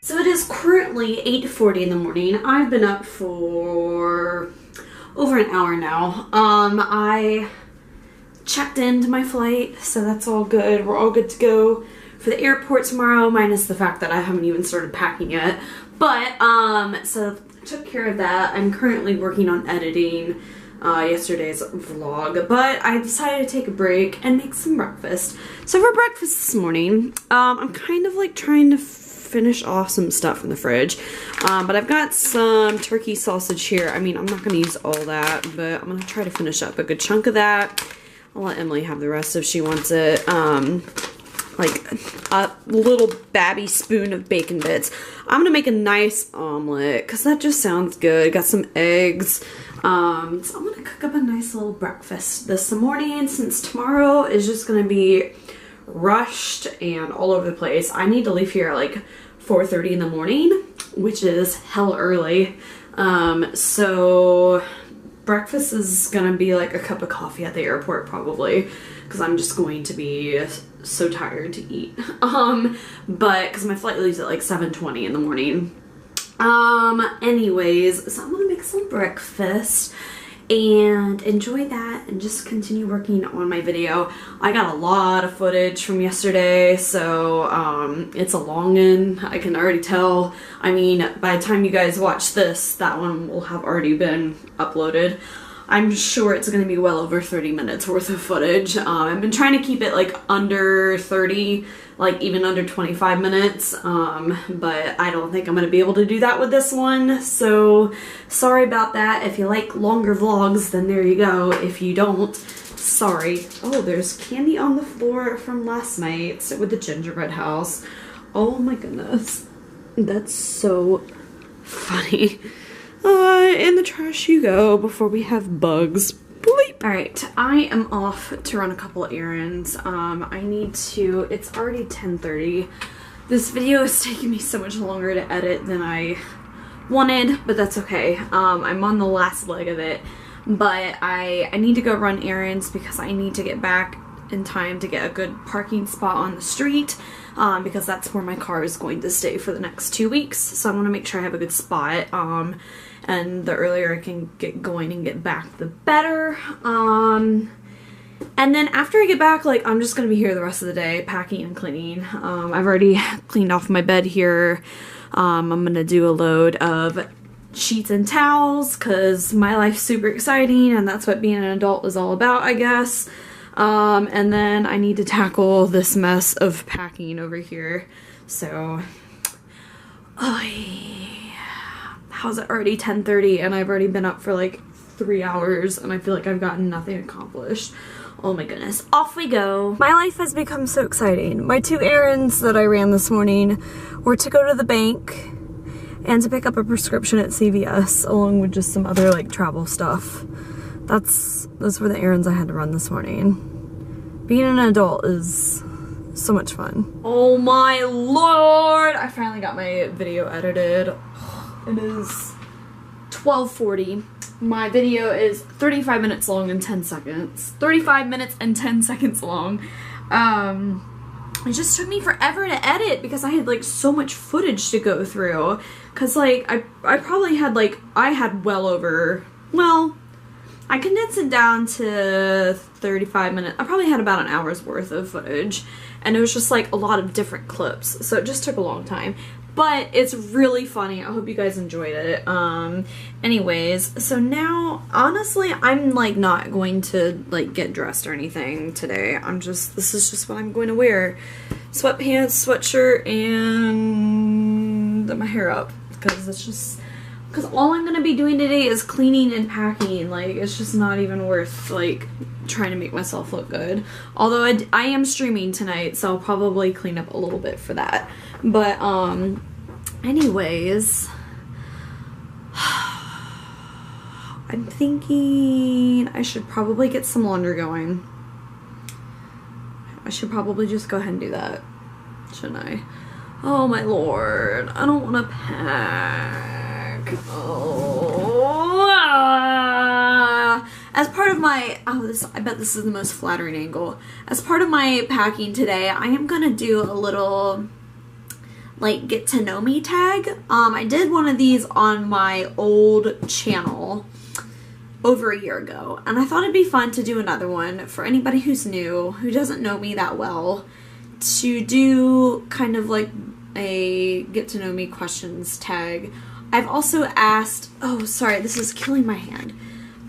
So it is currently 8:40 in the morning. I've been up for over an hour now. I checked into my flight, so that's all good. We're all good to go for the airport tomorrow, minus the fact that I haven't even started packing yet. But, so took care of that. I'm currently working on editing yesterday's vlog, but I decided to take a break and make some breakfast. So for breakfast this morning, I'm kind of like trying to finish off some stuff in the fridge, but I've got some turkey sausage here. I mean, I'm not going to use all that, but I'm going to try to finish up a good chunk of that. I'll let Emily have the rest if she wants it. Like a little babby spoon of bacon bits. I'm gonna make a nice omelet because that just sounds good. Got some eggs. So I'm gonna cook up a nice little breakfast this morning since tomorrow is just gonna be rushed and all over the place. I need to leave here at like 4:30 in the morning, which is hell early. So breakfast is gonna be like a cup of coffee at the airport probably, because I'm just going to be so tired to eat. But because my flight leaves at like 7:20 in the morning. Anyways, so I'm gonna make some breakfast and enjoy that and just continue working on my video. I got a lot of footage from yesterday, so it's a longin', I can already tell. I mean, by the time you guys watch this, that one will have already been uploaded. I'm sure it's going to be well over 30 minutes worth of footage. I've been trying to keep it like under 30, like even under 25 minutes, but I don't think I'm going to be able to do that with this one, so sorry about that. If you like longer vlogs, then there you go. If you don't, sorry. Oh, there's candy on the floor from last night with the gingerbread house. Oh my goodness. That's so funny. In the trash you go before we have bugs. Bleep. Alright, I am off to run a couple errands. I need to, it's already 10:30. This video is taking me so much longer to edit than I wanted, but that's okay. I'm on the last leg of it, but I need to go run errands because I need to get back in time to get a good parking spot on the street, because that's where my car is going to stay for the next 2 weeks. So I want to make sure I have a good spot, and the earlier I can get going and get back, the better. And then after I get back, like, I'm just gonna be here the rest of the day packing and cleaning. I've already cleaned off my bed here. I'm gonna do a load of sheets and towels because my life's super exciting and that's what being an adult is all about, I guess. And then I need to tackle this mess of packing over here. So, how's it already 10:30 and I've already been up for like 3 hours and I feel like I've gotten nothing accomplished. Oh my goodness. Off we go. My life has become so exciting. My 2 errands that I ran this morning were to go to the bank and to pick up a prescription at CVS along with just some other like travel stuff. Those were the errands I had to run this morning. Being an adult is so much fun. Oh my lord! I finally got my video edited. It is 12:40. My video is 35 minutes long and 10 seconds. 35 minutes and 10 seconds long. It just took me forever to edit because I had like so much footage to go through. Cause like I probably had like, I had well over, well, I condensed it down to 35 minutes. I probably had about an hour's worth of footage and it was just like a lot of different clips. So it just took a long time, but it's really funny. I hope you guys enjoyed it. Anyways, so now honestly, I'm like not going to like get dressed or anything today. This is just what I'm going to wear. Sweatpants, sweatshirt, and my hair up because it's just, because all I'm gonna be doing today is cleaning and packing. Like, it's just not even worth, like, trying to make myself look good. Although I am streaming tonight, so I'll probably clean up a little bit for that. But, anyways, I'm thinking I should probably get some laundry going. I should probably just go ahead and do that, shouldn't I? Oh my lord, I don't want to pack. As part of my, I bet this is the most flattering angle. As part of my packing today, I am gonna do a little like get to know me tag. I did one of these on my old channel over a year ago, and I thought it'd be fun to do another one for anybody who's new, who doesn't know me that well, to do kind of like a get to know me questions tag. I've also asked, oh sorry, this is killing my hand.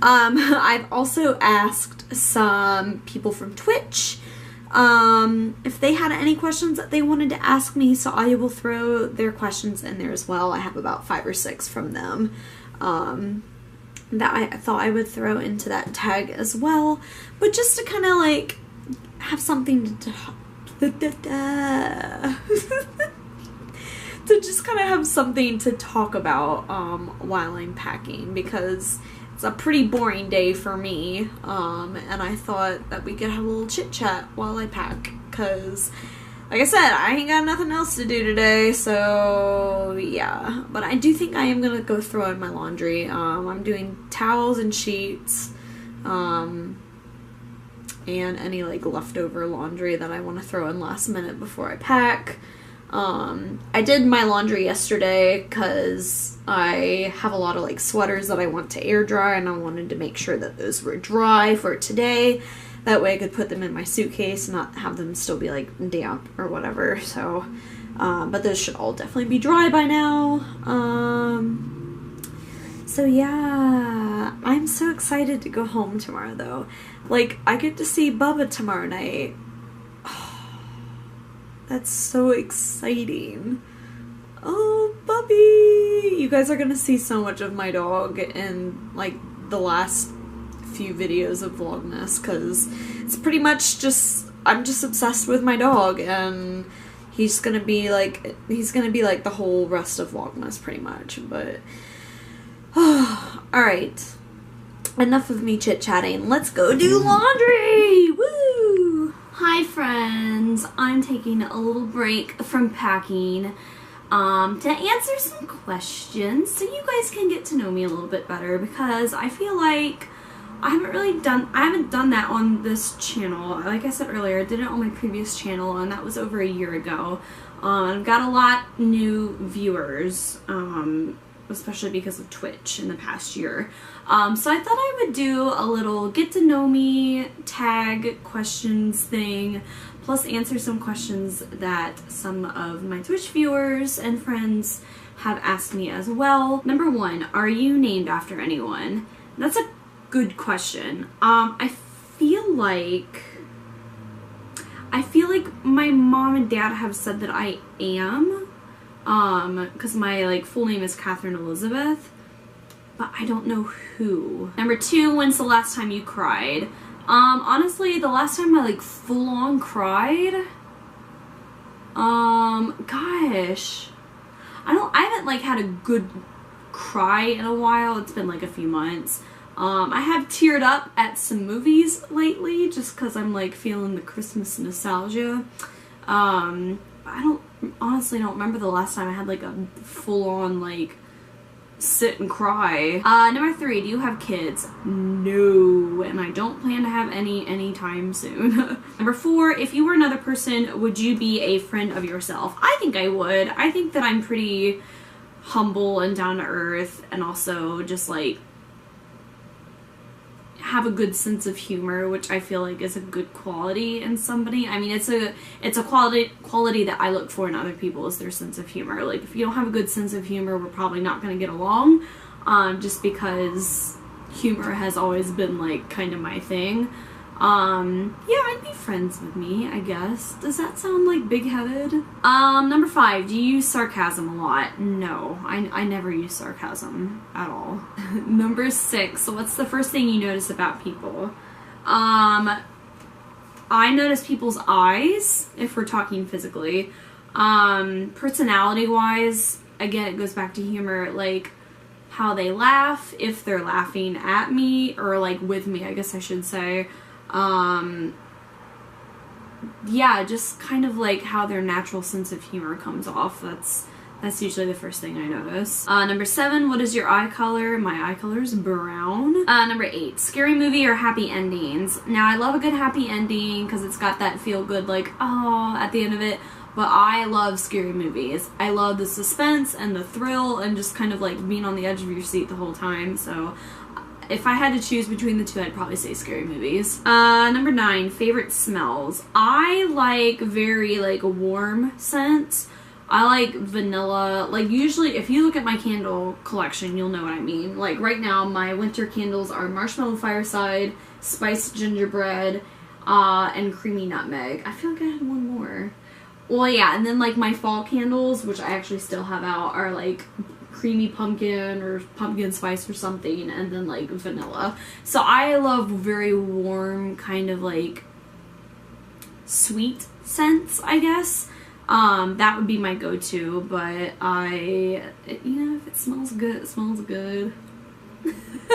I've also asked some people from Twitch if they had any questions that they wanted to ask me, so I will throw their questions in there as well. I have about 5 or 6 from them that I thought I would throw into that tag as well, but just to kind of like have something to to just kind of have something to talk about while I'm packing, because it's a pretty boring day for me, and I thought that we could have a little chit chat while I pack, because like I said, I ain't got nothing else to do today, so yeah. But I do think I am gonna go throw in my laundry. I'm doing towels and sheets, and any like leftover laundry that I want to throw in last minute before I pack. I did my laundry yesterday because I have a lot of like sweaters that I want to air dry, and I wanted to make sure that those were dry for today. That way I could put them in my suitcase and not have them still be like damp or whatever. So, but those should all definitely be dry by now. So yeah, I'm so excited to go home tomorrow though. Like, I get to see Bubba tomorrow night. That's so exciting. Oh, Bubby! You guys are gonna see so much of my dog in like the last few videos of Vlogmas, because it's pretty much just, I'm just obsessed with my dog, and he's gonna be like the whole rest of Vlogmas pretty much. But alright, enough of me chit-chatting, let's go do laundry! Woo! Hi friends, I'm taking a little break from packing to answer some questions so you guys can get to know me a little bit better, because I feel like I haven't done that on this channel. Like I said earlier, I did it on my previous channel, and that was over a year ago. I've got a lot new viewers, especially because of Twitch in the past year. So I thought I would do a little get to know me tag questions thing, plus answer some questions that some of my Twitch viewers and friends have asked me as well. Number 1, are you named after anyone? That's a good question. I feel like my mom and dad have said that I am, because my like full name is Catherine Elizabeth, but I don't know who. Number 2, when's the last time you cried? Honestly, the last time I like full on cried, gosh, I haven't like had a good cry in a while. It's been like a few months. I have teared up at some movies lately just because I'm like feeling the Christmas nostalgia. I honestly don't remember the last time I had like a full-on like sit and cry. Number 3, do you have kids? No, and I don't plan to have any anytime soon. Number 4, if you were another person, would you be a friend of yourself? I think I would. I think that I'm pretty humble and down to earth, and also just like have a good sense of humor, which I feel like is a good quality in somebody. I mean, it's a quality that I look for in other people, is their sense of humor. Like, if you don't have a good sense of humor, we're probably not going to get along, just because humor has always been like kind of my thing. Yeah, I'd be friends with me, I guess. Does that sound like big-headed? Number 5, do you use sarcasm a lot? No, I never use sarcasm at all. Number 6, so what's the first thing you notice about people? I notice people's eyes, if we're talking physically. Personality-wise, again, it goes back to humor, like how they laugh, if they're laughing at me, or like with me, I guess I should say. Yeah, just kind of like how their natural sense of humor comes off. That's usually the first thing I notice. Number 7, what is your eye color? My eye color is brown. Number 8, scary movie or happy endings? Now, I love a good happy ending because it's got that feel good, like, oh, at the end of it. but I love scary movies. I love the suspense and the thrill and just kind of like being on the edge of your seat the whole time. So if I had to choose between the two, I'd probably say scary movies. Number 9, favorite smells. I like very like warm scents. I like vanilla. Like usually if you look at my candle collection, you'll know what I mean. Like right now my winter candles are marshmallow fireside, spiced gingerbread, and creamy nutmeg. I feel like I had one more. Well, yeah, and then like my fall candles, which I actually still have out, are like creamy pumpkin or pumpkin spice or something, and then like vanilla. So I love very warm, kind of like sweet scents, I guess. That would be my go-to, but if it smells good, it smells good.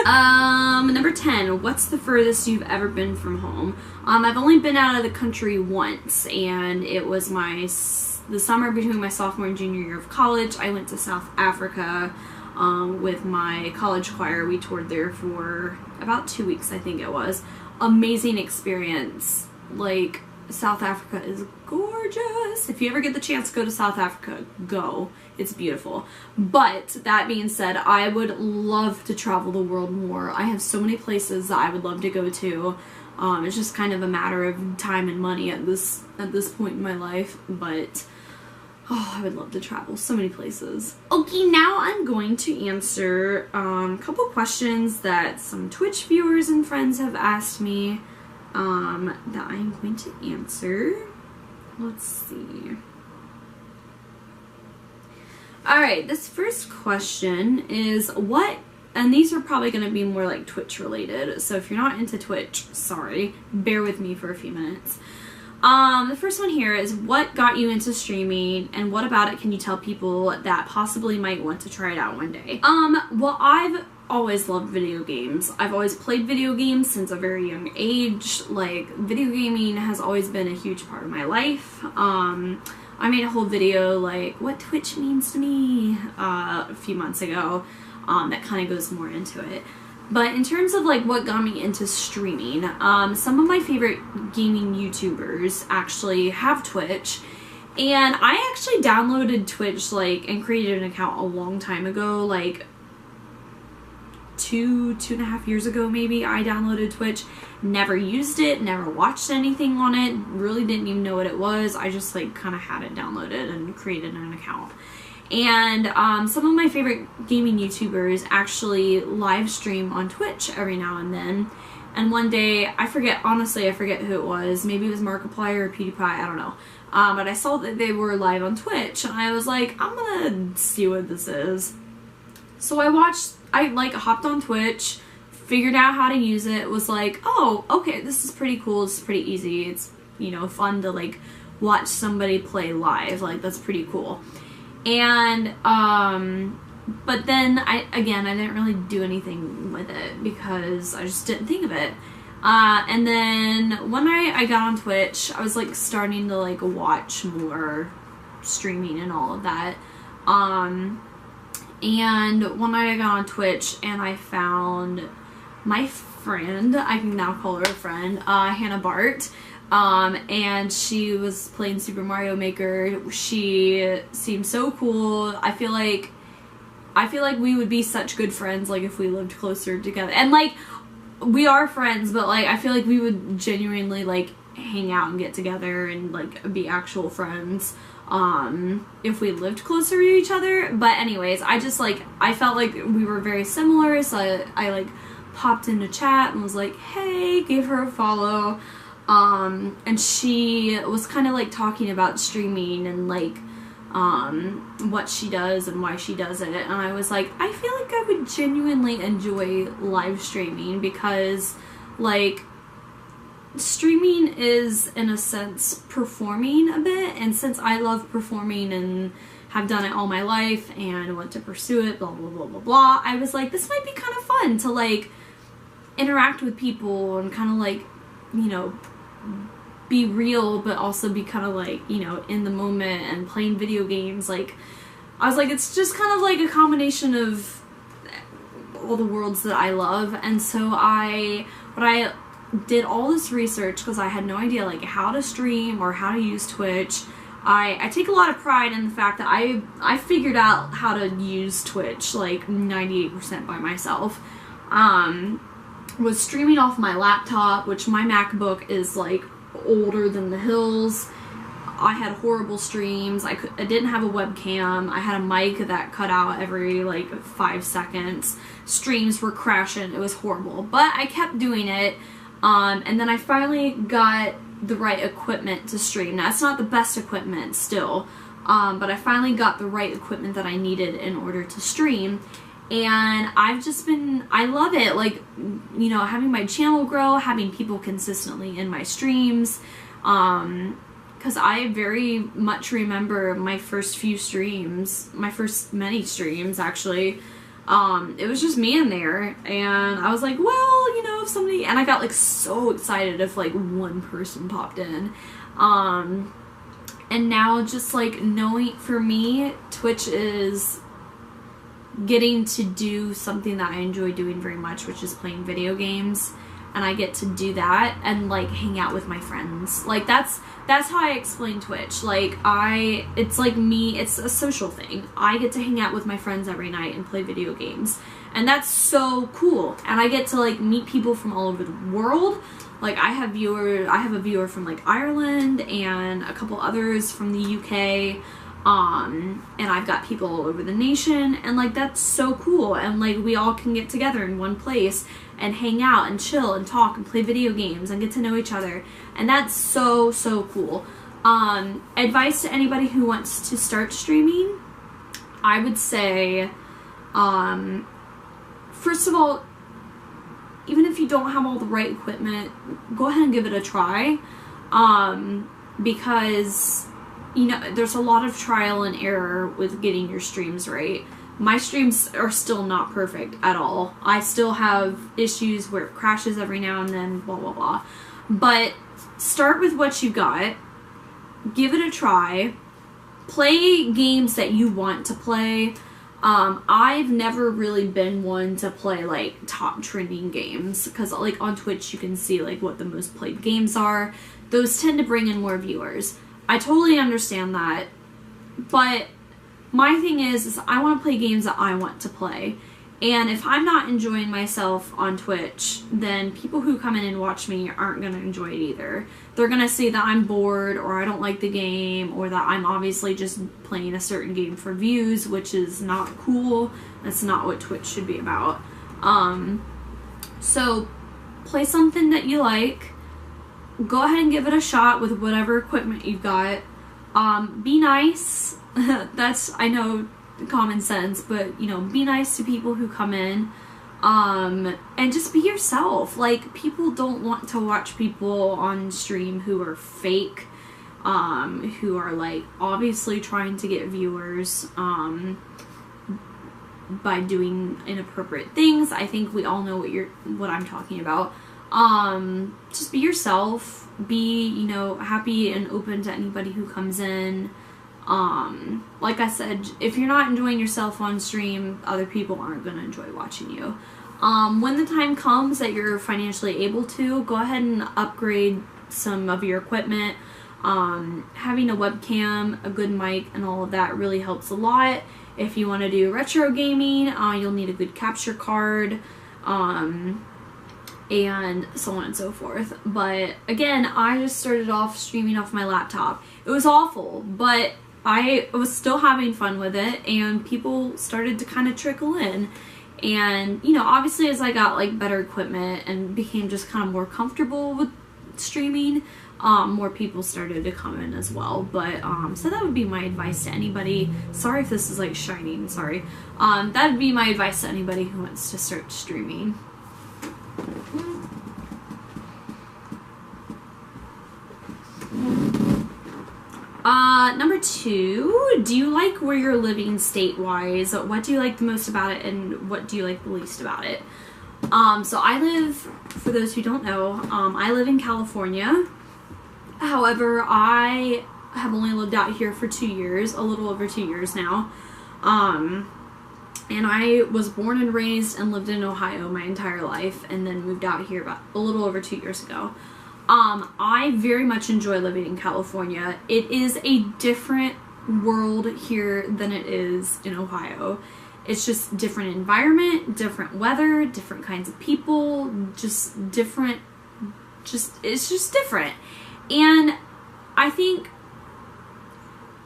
Number 10, what's the furthest you've ever been from home? I've only been out of the country once, and it was the summer between my sophomore and junior year of college. I went to South Africa with my college choir. We toured there for about 2 weeks, I think it was. Amazing experience. Like, South Africa is gorgeous. If you ever get the chance to go to South Africa, go. It's beautiful. But that being said, I would love to travel the world more. I have so many places that I would love to go to. It's just kind of a matter of time and money at this point in my life. But I would love to travel so many places. Okay, now I'm going to answer a couple questions that some Twitch viewers and friends have asked me. That I'm going to answer. Let's see. Alright, this first question is and these are probably going to be more like Twitch related, so if you're not into Twitch, sorry, bear with me for a few minutes. The first one here is, what got you into streaming, and what about it can you tell people that possibly might want to try it out one day? Well, I've always loved video games. I've always played video games since a very young age. Like, video gaming has always been a huge part of my life. I made a whole video, like, what Twitch means to me, a few months ago, that kind of goes more into it. But in terms of, like, what got me into streaming, some of my favorite gaming YouTubers actually have Twitch. And I actually downloaded Twitch, like, and created an account a long time ago, like, two and a half years ago maybe. I downloaded Twitch, never used it, never watched anything on it, really didn't even know what it was. I just like kind of had it downloaded and created an account. And some of my favorite gaming YouTubers actually live stream on Twitch every now and then. And one day, honestly I forget who it was, maybe it was Markiplier or PewDiePie, I don't know. But I saw that they were live on Twitch, and I was like, I'm gonna see what this is. So I hopped on Twitch, figured out how to use it, was like, oh, okay, this is pretty cool, this is pretty easy, it's, fun to, like, watch somebody play live, like, that's pretty cool. And, but then, I didn't really do anything with it, because I just didn't think of it. And then, one night I got on Twitch, I was, like, starting to, like, watch more streaming and all of that, and one night I got on Twitch and I found my friend, I can now call her a friend, Hannah Bart, and she was playing Super Mario Maker. She seemed so cool. I feel like we would be such good friends, like, if we lived closer together. And, like, we are friends, but, like, I feel like we would genuinely, like, hang out and get together and, like, be actual friends. If we lived closer to each other. But anyways, I felt like we were very similar, so I like popped into chat and was like, hey, gave her a follow, and she was kind of like talking about streaming and like what she does and why she does it, and I was like, I feel like I would genuinely enjoy live streaming, because like streaming is, in a sense, performing a bit, and since I love performing and have done it all my life and want to pursue it, blah blah blah blah blah, I was like, this might be kind of fun to like interact with people and kind of like, be real, but also be kind of like, in the moment and playing video games. Like, I was like, it's just kind of like a combination of all the worlds that I love. And so I did all this research because I had no idea like how to stream or how to use Twitch. I take a lot of pride in the fact that I figured out how to use Twitch like 98% by myself. Was streaming off my laptop, which my MacBook is like older than the hills. I had horrible streams. I didn't have a webcam. I had a mic that cut out every like 5 seconds. Streams were crashing. It was horrible, but I kept doing it. And then I finally got the right equipment to stream. Now, it's not the best equipment still, but I finally got the right equipment that I needed in order to stream. And I love it. Like, you know, having my channel grow, having people consistently in my streams. Because I very much remember my first few streams, my first many streams actually. It was just me in there, and I was like, well, you know, if somebody, and I got like so excited if like one person popped in. And now just like knowing, for me, Twitch is getting to do something that I enjoy doing very much, which is playing video games. And I get to do that and like hang out with my friends. Like that's how I explain Twitch. Like it's like me, it's a social thing. I get to hang out with my friends every night and play video games. And that's so cool. And I get to like meet people from all over the world. Like I have a viewer from like Ireland and a couple others from the UK. And I've got people all over the nation, and like that's so cool. And like we all can get together in one place and hang out and chill and talk and play video games and get to know each other, and that's so cool. Advice to anybody who wants to start streaming, I would say, first of all, even if you don't have all the right equipment, go ahead and give it a try, because you know, there's a lot of trial and error with getting your streams right. My streams are still not perfect at all. I still have issues where it crashes every now and then, blah, blah, blah. But start with what you got. Give it a try. Play games that you want to play. I've never really been one to play like top trending games, because like on Twitch you can see like what the most played games are. Those tend to bring in more viewers. I totally understand that, but my thing is I want to play games that I want to play, and if I'm not enjoying myself on Twitch, then people who come in and watch me aren't going to enjoy it either. They're going to say that I'm bored, or I don't like the game, or that I'm obviously just playing a certain game for views, which is not cool. That's not what Twitch should be about. So play something that you like. Go ahead and give it a shot with whatever equipment you've got. Be nice. That's, I know, common sense, but, you know, be nice to people who come in. And just be yourself. Like, people don't want to watch people on stream who are fake, who are, like, obviously trying to get viewers, by doing inappropriate things. I think we all know what I'm talking about. Just be yourself, be, you know, happy and open to anybody who comes in. Like I said, if you're not enjoying yourself on stream, other people aren't going to enjoy watching you. When the time comes that you're financially able to, go ahead and upgrade some of your equipment. Having a webcam, a good mic, and all of that really helps a lot. If you want to do retro gaming, you'll need a good capture card. And so on and so forth. But again, I just started off streaming off my laptop. It was awful, but I was still having fun with it, and people started to kind of trickle in. And, you know, obviously as I got like better equipment and became just kind of more comfortable with streaming, more people started to come in as well. But so that would be my advice to anybody. Sorry if this is like shining, sorry. That would be my advice to anybody who wants to start streaming. Number 2, do you like where you're living state-wise? What do you like the most about it, and what do you like the least about it? So I live, for those who don't know, I live in California. However, I have only lived out here for 2 years, a little over 2 years now. And I was born and raised and lived in Ohio my entire life, and then moved out here about a little over 2 years ago. I very much enjoy living in California. It is a different world here than it is in Ohio. It's just different environment, different weather, different kinds of people, just different, it's just different. And I think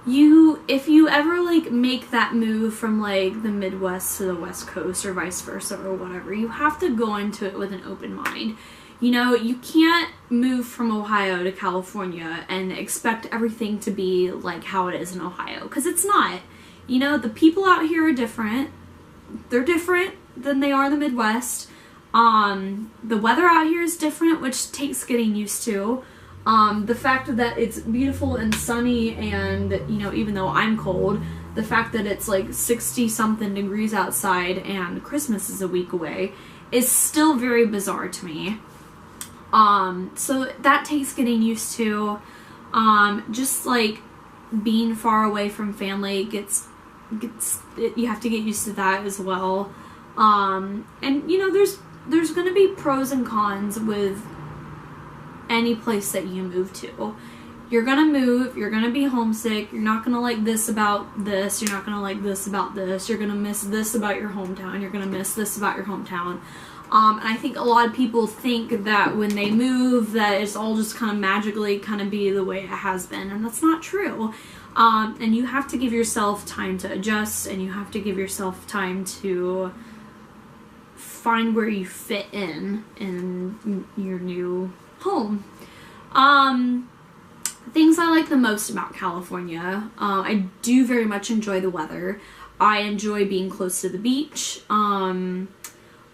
if you ever like make that move from like the Midwest to the West Coast or vice versa or whatever, you have to go into it with an open mind. You know, you can't move from Ohio to California and expect everything to be like how it is in Ohio, because it's not. You know, the people out here are different. They're different than they are in the Midwest. The weather out here is different, which takes getting used to. The fact that it's beautiful and sunny, and, you know, even though I'm cold, the fact that it's like 60 something degrees outside and Christmas is a week away is still very bizarre to me. So that takes getting used to. Just like being far away from family you have to get used to that as well. And you know, there's gonna be pros and cons with any place that you move to. You're gonna move, you're gonna be homesick, you're not gonna like this about this, you're not gonna like this about this, you're gonna miss this about your hometown, you're gonna miss this about your hometown. And I think a lot of people think that when they move that it's all just kind of magically kind of be the way it has been, and that's not true. And you have to give yourself time to adjust, and you have to give yourself time to find where you fit in your new home. Things I like the most about California, I do very much enjoy the weather. I enjoy being close to the beach.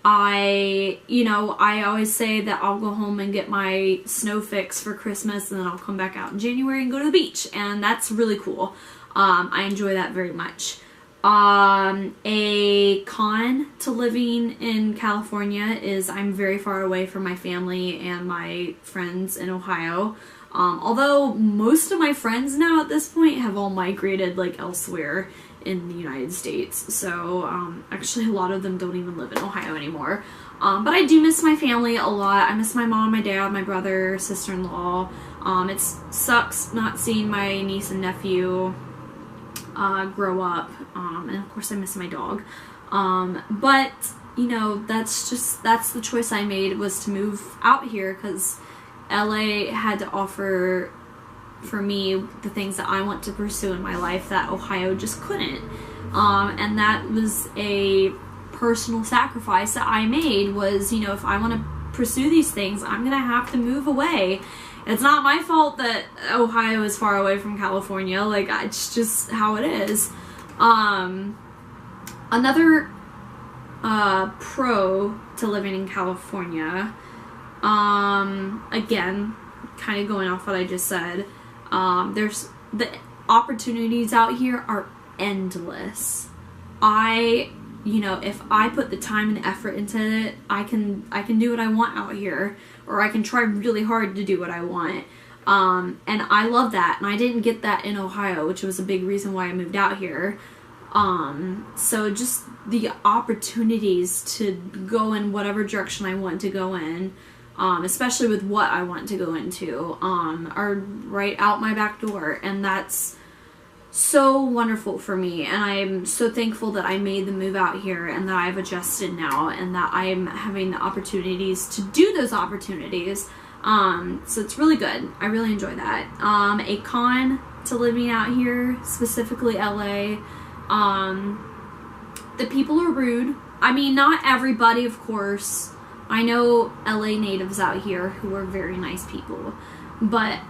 I always say that I'll go home and get my snow fix for Christmas, and then I'll come back out in January and go to the beach, and that's really cool. I enjoy that very much. A con to living in California is I'm very far away from my family and my friends in Ohio. Although most of my friends now at this point have all migrated like elsewhere in the United States. So actually a lot of them don't even live in Ohio anymore. But I do miss my family a lot. I miss my mom, my dad, my brother, sister-in-law. It sucks not seeing my niece and nephew grow up. And of course I miss my dog. But you know, that's the choice I made, was to move out here because LA had to offer for me the things that I want to pursue in my life that Ohio just couldn't. And that was a personal sacrifice that I made, was, you know, if I want to pursue these things, I'm gonna have to move away. It's not my fault that Ohio is far away from California. Like, it's just how it is. Another pro to living in California, again, kind of going off what I just said, there's the opportunities out here are endless. You know, if I put the time and effort into it, I can do what I want out here, or I can try really hard to do what I want. And I love that, and I didn't get that in Ohio, which was a big reason why I moved out here. So just the opportunities to go in whatever direction I want to go in, especially with what I want to go into, are right out my back door, and that's so wonderful for me. And I'm so thankful that I made the move out here, and that I've adjusted now, and that I'm having the opportunities to do those opportunities. So it's really good. I really enjoy that. A con to living out here, specifically LA, the people are rude. I mean, not everybody, of course. I know LA natives out here who are very nice people, but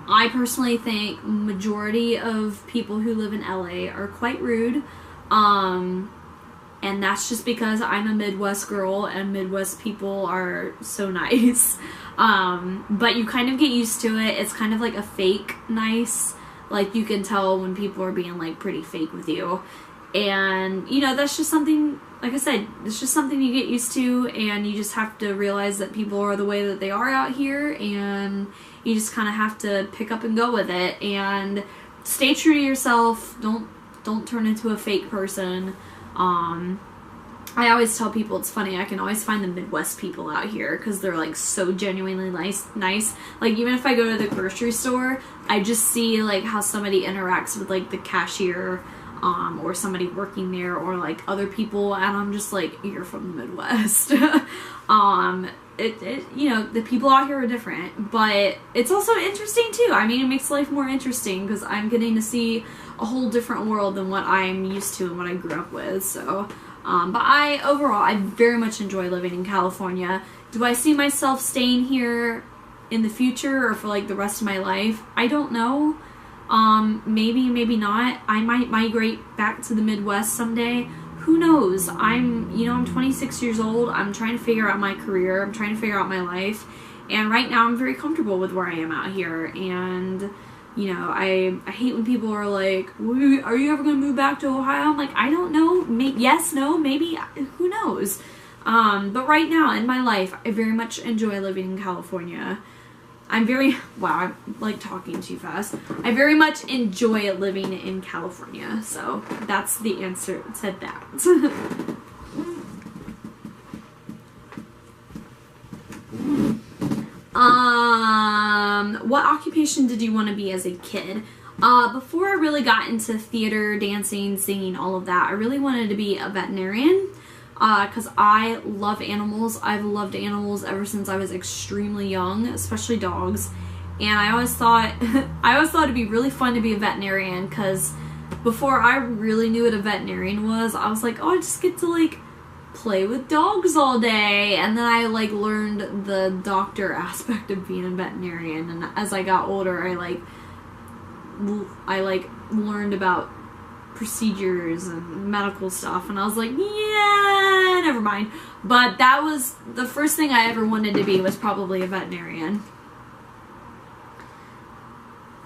I personally think majority of people who live in LA are quite rude, and that's just because I'm a Midwest girl, and Midwest people are so nice. But you kind of get used to it. It's kind of like a fake nice. Like, you can tell when people are being like pretty fake with you, and you know, that's just something, like I said, it's just something you get used to, and you just have to realize that people are the way that they are out here, and you just kind of have to pick up and go with it, and stay true to yourself. Don't turn into a fake person. I always tell people, it's funny, I can always find the Midwest people out here because they're like so genuinely nice. Like even if I go to the grocery store, I just see like how somebody interacts with like the cashier or somebody working there or like other people, and I'm just like, you're from the Midwest. You know, the people out here are different, but it's also interesting too. I mean, it makes life more interesting because I'm getting to see a whole different world than what I'm used to and what I grew up with. So but overall, I very much enjoy living in California. Do I see myself staying here in the future or for like the rest of my life? I don't know. Maybe, maybe not. I might migrate back to the Midwest someday. Who knows? I'm 26 years old. I'm trying to figure out my career. I'm trying to figure out my life. And right now I'm very comfortable with where I am out here. And you know, I hate when people are like, are you ever going to move back to Ohio? I'm like, I don't know. Yes, no, maybe. Who knows? But right now in my life, I very much enjoy living in California. Wow, I'm like talking too fast. I very much enjoy living in California. So that's the answer to that. What occupation did you want to be as a kid? Before I really got into theater, dancing, singing, all of that, I really wanted to be a veterinarian because I love animals. I've loved animals ever since I was extremely young, especially dogs. And I always thought it'd be really fun to be a veterinarian because before I really knew what a veterinarian was, I was like, oh, I just get to like play with dogs all day. And then I like learned the doctor aspect of being a veterinarian, and as I got older I learned about procedures and medical stuff, and I was like, yeah, never mind. But that was the first thing I ever wanted to be, was probably a veterinarian.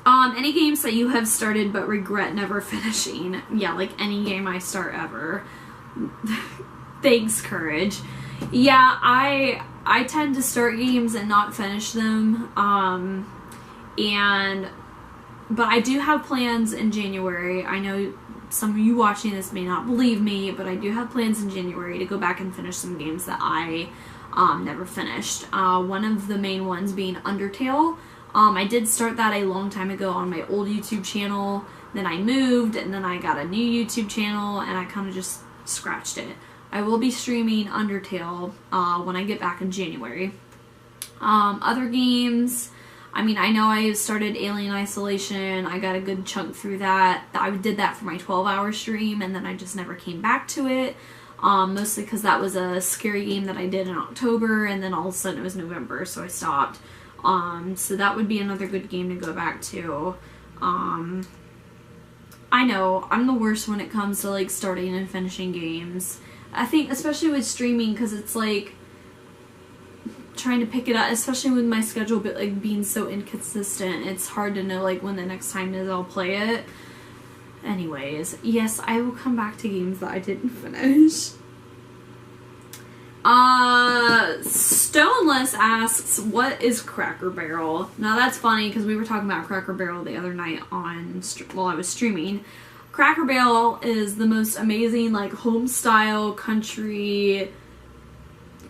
Any games that you have started but regret never finishing? Yeah, like any game I start ever. Thanks, Courage. Yeah, I tend to start games and not finish them. But I do have plans in January. I know some of you watching this may not believe me, but I do have plans in January to go back and finish some games that I never finished. One of the main ones being Undertale. I did start that a long time ago on my old YouTube channel. Then I moved, and then I got a new YouTube channel, and I kind of just scratched it. I will be streaming Undertale when I get back in January. Other games, I mean, I know I started Alien Isolation. I got a good chunk through that. I did that for my 12-hour stream, and then I just never came back to it. Mostly because that was a scary game that I did in October, and then all of a sudden it was November, so I stopped. So that would be another good game to go back to. I know, I'm the worst when it comes to like starting and finishing games. I think especially with streaming, because it's like trying to pick it up, especially with my schedule but like being so inconsistent, it's hard to know like when the next time is I'll play it. Anyways, yes, I will come back to games that I didn't finish. Stoneless asks, what is Cracker Barrel? Now that's funny because we were talking about Cracker Barrel the other night while I was streaming. Cracker Barrel is the most amazing like home style country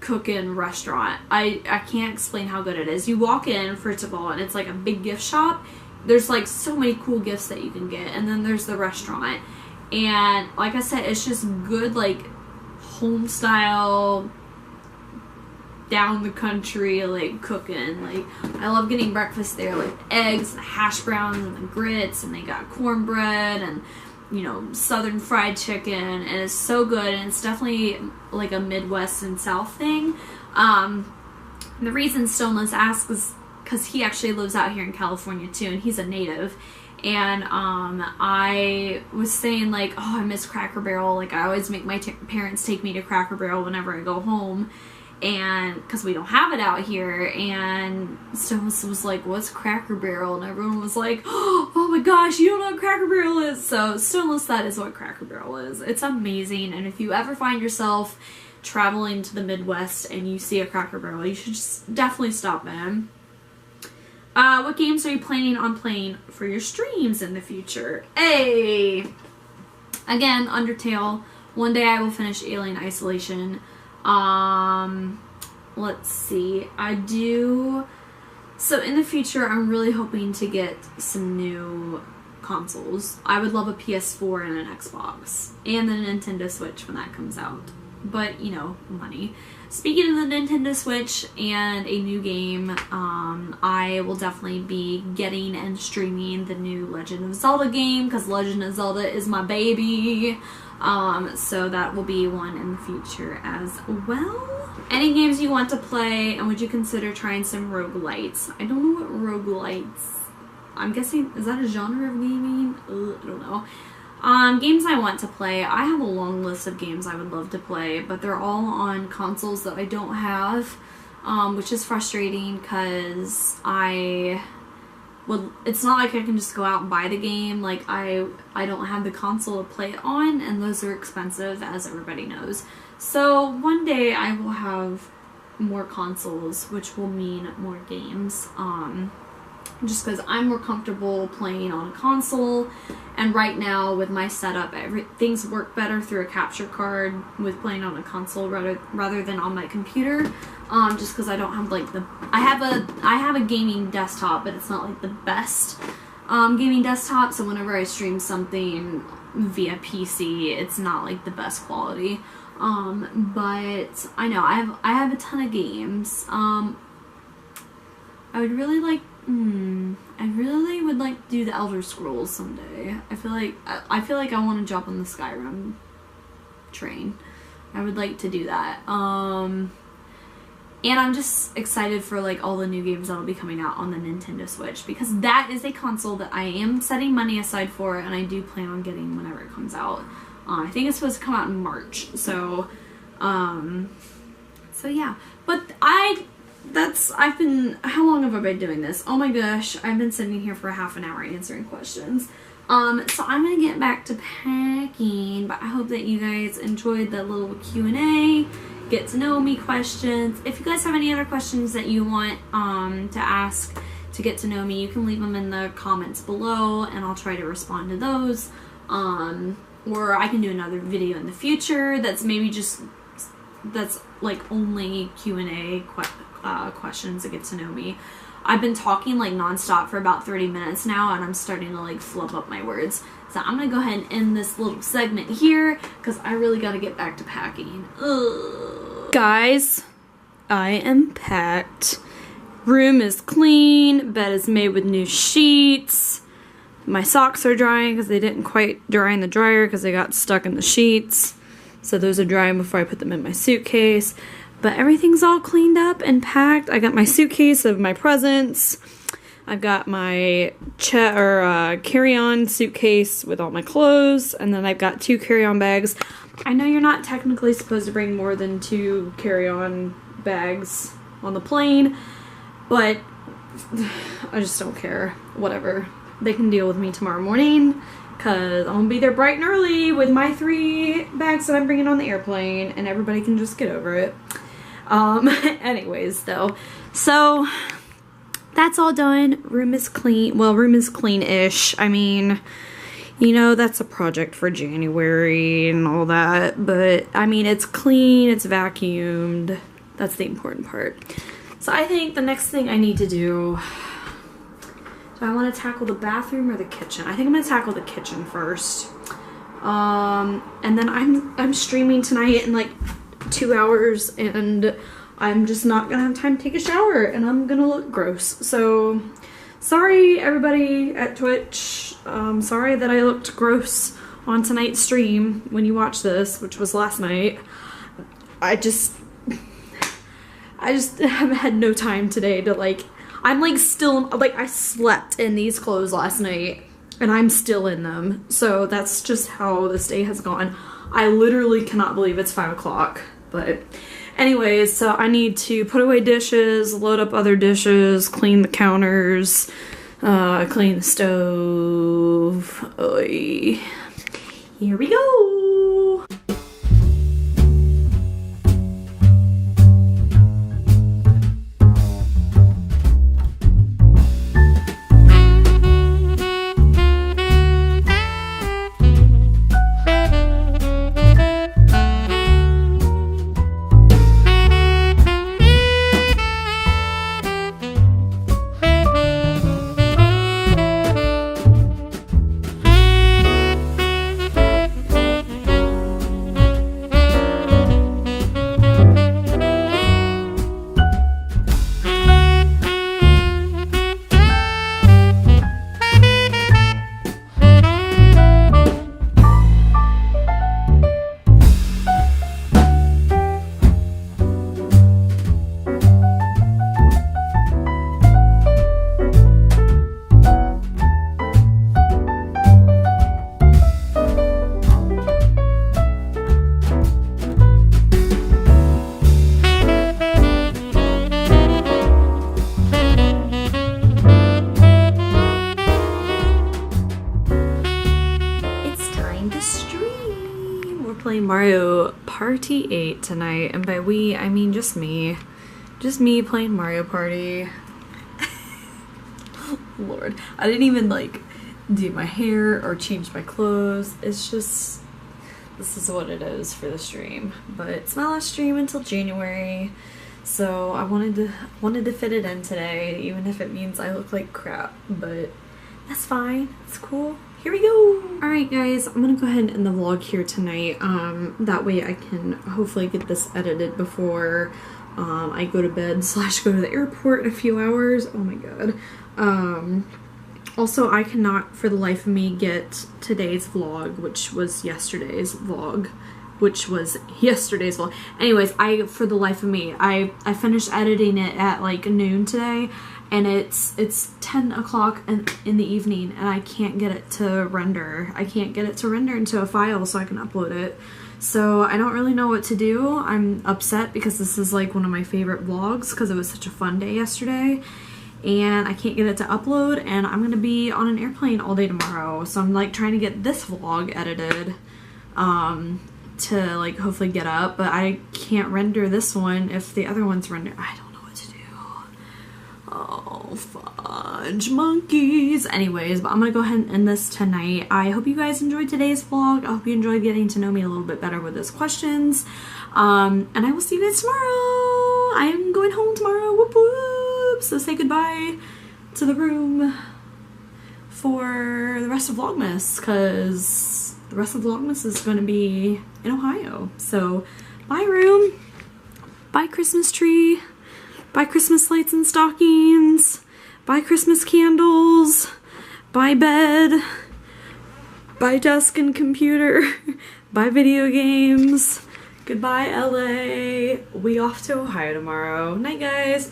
cooking restaurant. I can't explain how good it is. You walk in, first of all, and it's like a big gift shop. There's like so many cool gifts that you can get, and then there's the restaurant, and like I said, it's just good like home style, down the country like cooking. Like I love getting breakfast there, like eggs and hash browns and the grits, and they got cornbread and, you know, southern fried chicken, and it's so good, and it's definitely like a Midwest and South thing. The reason Stoneless asks is because he actually lives out here in California too, and he's a native. And I was saying like, oh, I miss Cracker Barrel. Like I always make my parents take me to Cracker Barrel whenever I go home, and because we don't have it out here. And Stoneless was like, what's Cracker Barrel? And everyone was like, oh my gosh, you don't know what Cracker Barrel is. So Stoneless, that is what Cracker Barrel is. It's amazing, and if you ever find yourself traveling to the Midwest and you see a Cracker Barrel, you should just definitely stop in. What games are you planning on playing for your streams in the future? Hey! Again, Undertale. One day I will finish Alien Isolation. Let's see. So in the future, I'm really hoping to get some new consoles. I would love a PS4 and an Xbox. And the Nintendo Switch when that comes out. But, you know, money. Speaking of the Nintendo Switch and a new game, I will definitely be getting and streaming the new Legend of Zelda game, because Legend of Zelda is my baby. So that will be one in the future as well. Any games you want to play, and would you consider trying some roguelites? I don't know what roguelites, I'm guessing, is that a genre of gaming? I don't know. Games I want to play, I have a long list of games I would love to play, but they're all on consoles that I don't have, which is frustrating because it's not like I can just go out and buy the game. Like, I don't have the console to play it on, and those are expensive, as everybody knows. So one day I will have more consoles, which will mean more games. Just because I'm more comfortable playing on a console, and right now with my setup, things work better through a capture card with playing on a console rather than on my computer. Just because I don't have like I have a gaming desktop, but it's not like the best gaming desktop. So whenever I stream something via PC, it's not like the best quality. But I know I have a ton of games. I would really like. I really would like to do the Elder Scrolls someday. I feel like I want to jump on the Skyrim train. I would like to do that. And I'm just excited for like all the new games that'll be coming out on the Nintendo Switch, because that is a console that I am setting money aside for, and I do plan on getting whenever it comes out. I think it's supposed to come out in March. So yeah. But how long have I been doing this? Oh my gosh, I've been sitting here for half an hour answering questions. So I'm gonna get back to packing, but I hope that you guys enjoyed that little Q&A, get to know me questions. If you guys have any other questions that you want to ask to get to know me, you can leave them in the comments below, and I'll try to respond to those. Or I can do another video in the future that's maybe that's like only Q&A questions to get to know me. I've been talking like nonstop for about 30 minutes now, and I'm starting to like flub up my words. So I'm gonna go ahead and end this little segment here because I really gotta get back to packing. Ugh. Guys, I am packed. Room is clean. Bed is made with new sheets. My socks are drying because they didn't quite dry in the dryer because they got stuck in the sheets. So those are drying before I put them in my suitcase. But everything's all cleaned up and packed. I got my suitcase of my presents. I've got my carry-on suitcase with all my clothes. And then I've got 2 carry-on bags. I know you're not technically supposed to bring more than 2 carry-on bags on the plane. But I just don't care. Whatever. They can deal with me tomorrow morning, because I'm gonna be there bright and early with my 3 bags that I'm bringing on the airplane, and everybody can just get over it. Anyways, though, so that's all done. Room is clean. Well, room is clean-ish. I mean, you know, that's a project for January and all that, but I mean, it's clean, it's vacuumed. That's the important part. So I think the next thing I need to do I want to tackle the bathroom or the kitchen? I think I'm going to tackle the kitchen first. And then I'm streaming tonight in like 2 hours, and I'm just not going to have time to take a shower, and I'm going to look gross. So, sorry everybody at Twitch. Sorry that I looked gross on tonight's stream when you watched this, which was last night. I just have had no time today to like... I'm like still, like I slept in these clothes last night and I'm still in them. So that's just how this day has gone. I literally cannot believe it's 5 o'clock. But anyways, so I need to put away dishes, load up other dishes, clean the counters, clean the stove. Oy. Here we go. playing Mario Party 8 tonight, and by we, I mean just me. Just me playing Mario Party. Lord, I didn't even like do my hair or change my clothes. It's just, this is what it is for the stream. But it's my last stream until January, so I wanted to fit it in today, even if it means I look like crap. But that's fine. It's cool. Here we go. All right, guys, I'm gonna go ahead and end the vlog here tonight. That way I can hopefully get this edited before I go to bed / go to the airport in a few hours. Oh my god. Also, I cannot for the life of me get today's vlog, which was yesterday's vlog. Anyways, for the life of me, I finished editing it at like noon today, and it's 10 o'clock in the evening, and I can't get it to render. I can't get it to render into a file so I can upload it. So I don't really know what to do. I'm upset because this is like one of my favorite vlogs because it was such a fun day yesterday, and I can't get it to upload, and I'm gonna be on an airplane all day tomorrow. So I'm like trying to get this vlog edited to like hopefully get up, but I can't render this one if the other one's rendered. I don't know what to do. Oh, fudge monkeys. Anyways, but I'm gonna go ahead and end this tonight. I hope you guys enjoyed today's vlog. I hope you enjoyed getting to know me a little bit better with those questions. And I will see you guys tomorrow. I am going home tomorrow. Whoop whoop. So say goodbye to the room for the rest of Vlogmas, because the rest of Vlogmas is going to be in Ohio. So bye room, bye Christmas tree, bye Christmas lights and stockings, bye Christmas candles, bye bed, bye desk and computer, bye video games, goodbye LA. We off to Ohio tomorrow. Night guys.